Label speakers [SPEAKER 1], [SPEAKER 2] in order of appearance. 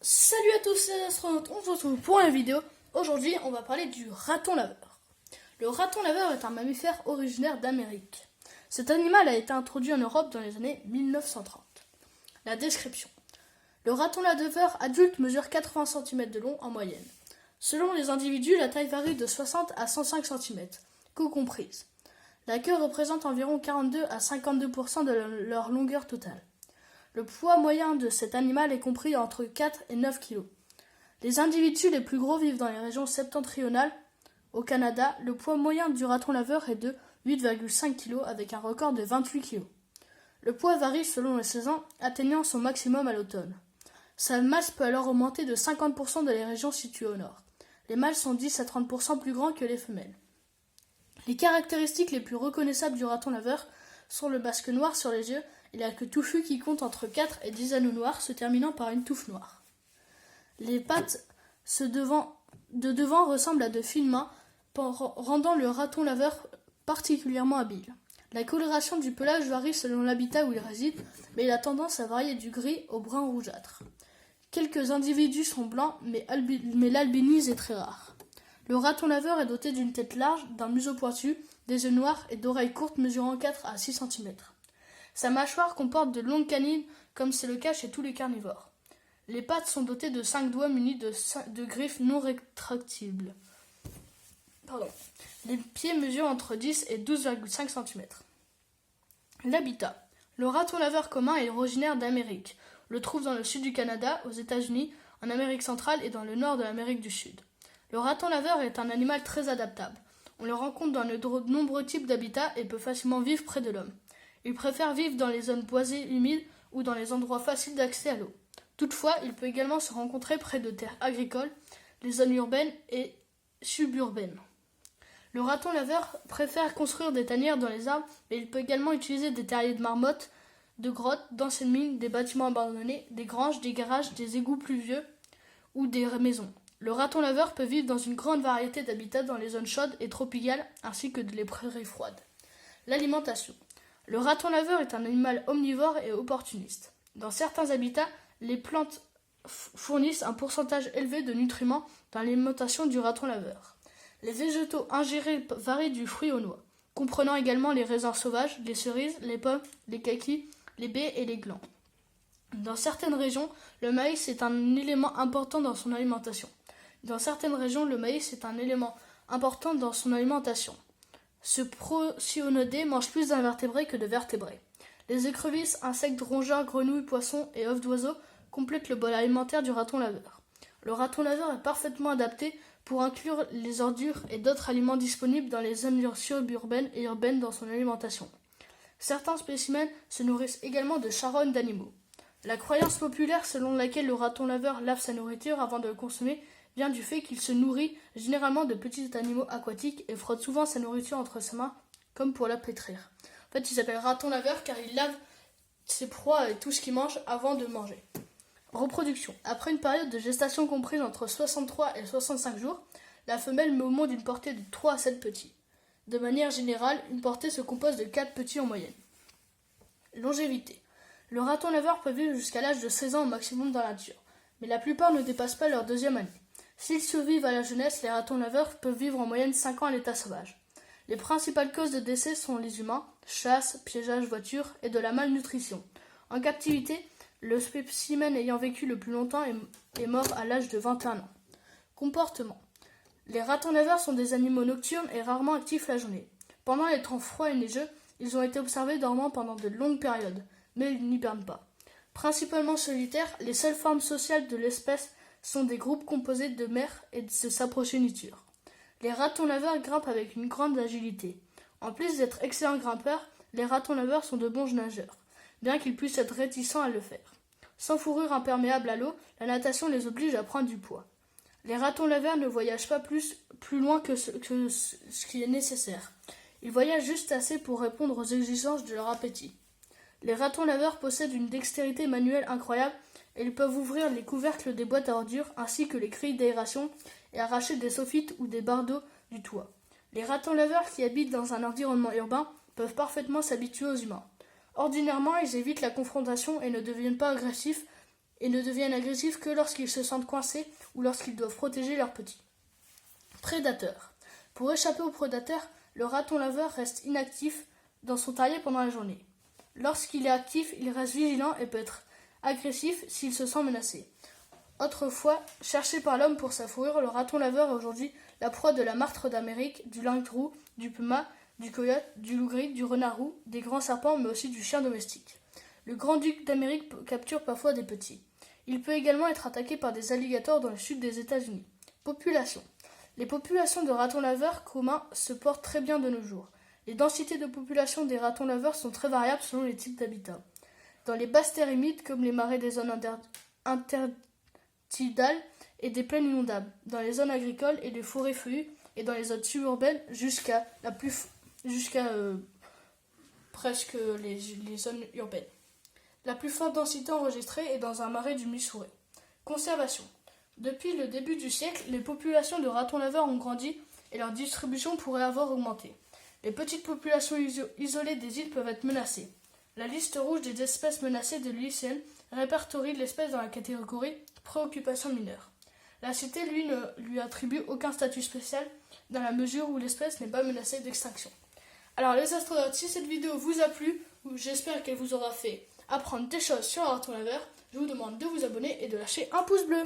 [SPEAKER 1] Salut à tous, c'est Astronaute, on se retrouve pour une vidéo. Aujourd'hui, on va parler du raton laveur. Le raton laveur est un mammifère originaire d'Amérique. Cet animal a été introduit en Europe dans les années 1930. La description. Le raton laveur adulte mesure 80 cm de long en moyenne. Selon les individus, la taille varie de 60 à 105 cm, queue comprise. La queue représente environ 42 à 52% de leur longueur totale. Le poids moyen de cet animal est compris entre 4 et 9 kg. Les individus les plus gros vivent dans les régions septentrionales. Au Canada, le poids moyen du raton laveur est de 8,5 kg avec un record de 28 kg. Le poids varie selon les saisons, atteignant son maximum à l'automne. Sa masse peut alors augmenter de 50% dans les régions situées au nord. Les mâles sont 10 à 30% plus grands que les femelles. Les caractéristiques les plus reconnaissables du raton laveur sont le masque noir sur les yeux et la queue touffue qui compte entre 4 et 10 anneaux noirs se terminant par une touffe noire. Les pattes de devant ressemblent à de fines mains, rendant le raton laveur particulièrement habile. La coloration du pelage varie selon l'habitat où il réside, mais il a tendance à varier du gris au brun rougeâtre. Quelques individus sont blancs, mais l'albinisme est très rare. Le raton laveur est doté d'une tête large, d'un museau pointu, des yeux noirs et d'oreilles courtes mesurant 4 à 6 cm. Sa mâchoire comporte de longues canines, comme c'est le cas chez tous les carnivores. Les pattes sont dotées de 5 doigts munis de griffes non rétractibles. Les pieds mesurent entre 10 et 12,5 cm. L'habitat. Le raton laveur commun est originaire d'Amérique. On le trouve dans le sud du Canada, aux États-Unis, en Amérique centrale et dans le nord de l'Amérique du Sud. Le raton laveur est un animal très adaptable. On le rencontre dans de nombreux types d'habitats et peut facilement vivre près de l'homme. Il préfère vivre dans les zones boisées humides ou dans les endroits faciles d'accès à l'eau. Toutefois, il peut également se rencontrer près de terres agricoles, les zones urbaines et suburbaines. Le raton laveur préfère construire des tanières dans les arbres, mais il peut également utiliser des terriers de marmottes, de grottes, d'anciennes mines, des bâtiments abandonnés, des granges, des garages, des égouts pluvieux ou des maisons. Le raton laveur peut vivre dans une grande variété d'habitats dans les zones chaudes et tropicales ainsi que les prairies froides. L'alimentation. Le raton laveur est un animal omnivore et opportuniste. Dans certains habitats, les plantes fournissent un pourcentage élevé de nutriments dans l'alimentation du raton laveur. Les végétaux ingérés varient du fruit aux noix, comprenant également les raisins sauvages, les cerises, les pommes, les kakis, les baies et les glands. Dans certaines régions, le maïs est un élément important dans son alimentation. Dans certaines régions, le maïs est un élément important dans son alimentation. Ce procyon-nodé mange plus d'invertébrés que de vertébrés. Les écrevisses, insectes, rongeurs, grenouilles, poissons et œufs d'oiseaux complètent le bol alimentaire du raton laveur. Le raton laveur est parfaitement adapté pour inclure les ordures et d'autres aliments disponibles dans les zones suburbaines et urbaines dans son alimentation. Certains spécimens se nourrissent également de charognes d'animaux. La croyance populaire selon laquelle le raton laveur lave sa nourriture avant de le consommer vient du fait qu'il se nourrit généralement de petits animaux aquatiques et frotte souvent sa nourriture entre ses mains, comme pour la pétrir. En fait, il s'appelle raton laveur car il lave ses proies et tout ce qu'il mange avant de manger. Reproduction. Après une période de gestation comprise entre 63 et 65 jours, la femelle met au monde une portée de 3 à 7 petits. De manière générale, une portée se compose de 4 petits en moyenne. Longévité. Le raton laveur peut vivre jusqu'à l'âge de 16 ans au maximum dans la nature, mais la plupart ne dépassent pas leur deuxième année. S'ils survivent à la jeunesse, les ratons laveurs peuvent vivre en moyenne 5 ans à l'état sauvage. Les principales causes de décès sont les humains, chasse, piégeage, voiture et de la malnutrition. En captivité, le spécimen ayant vécu le plus longtemps est mort à l'âge de 21 ans. Comportement. Les ratons laveurs sont des animaux nocturnes et rarement actifs la journée. Pendant les temps froids et neigeux, ils ont été observés dormant pendant de longues périodes, mais ils n'hibernent pas. Principalement solitaires, les seules formes sociales de l'espèce sont des groupes composés de mères et de sa progéniture. Les ratons laveurs grimpent avec une grande agilité. En plus d'être excellents grimpeurs, les ratons laveurs sont de bons nageurs, bien qu'ils puissent être réticents à le faire. Sans fourrure imperméable à l'eau, la natation les oblige à prendre du poids. Les ratons laveurs ne voyagent pas plus loin que ce qui est nécessaire. Ils voyagent juste assez pour répondre aux exigences de leur appétit. Les ratons laveurs possèdent une dextérité manuelle incroyable et ils peuvent ouvrir les couvercles des boîtes à ordures ainsi que les grilles d'aération et arracher des soffites ou des bardeaux du toit. Les ratons laveurs qui habitent dans un environnement urbain peuvent parfaitement s'habituer aux humains. Ordinairement, ils évitent la confrontation et ne deviennent pas agressifs et ne deviennent agressifs que lorsqu'ils se sentent coincés ou lorsqu'ils doivent protéger leurs petits. Prédateurs. Pour échapper aux prédateurs, le raton laveur reste inactif dans son terrier pendant la journée. Lorsqu'il est actif, il reste vigilant et peut être agressif s'il se sent menacé. Autrefois, cherché par l'homme pour sa fourrure, le raton laveur est aujourd'hui la proie de la martre d'Amérique, du loup-garou, du puma, du coyote, du loup-gris, du renard roux, des grands serpents, mais aussi du chien domestique. Le grand-duc d'Amérique capture parfois des petits. Il peut également être attaqué par des alligators dans le sud des États-Unis. Population. Les populations de ratons laveurs communs se portent très bien de nos jours. Les densités de population des ratons laveurs sont très variables selon les types d'habitats. Dans les basses terres humides, comme les marais des zones intertidales et des plaines inondables, dans les zones agricoles et les forêts feuillues, et dans les zones suburbaines jusqu'à presque les zones urbaines. La plus forte densité enregistrée est dans un marais du Missouri. Conservation. Depuis le début du siècle, les populations de ratons laveurs ont grandi et leur distribution pourrait avoir augmenté. Les petites populations isolées des îles peuvent être menacées. La liste rouge des espèces menacées de l'UICN répertorie l'espèce dans la catégorie préoccupation mineure. La cité, lui, ne lui attribue aucun statut spécial dans la mesure où l'espèce n'est pas menacée d'extinction. Alors les astronautes, si cette vidéo vous a plu, j'espère qu'elle vous aura fait apprendre des choses sur un raton laveur, je vous demande de vous abonner et de lâcher un pouce bleu.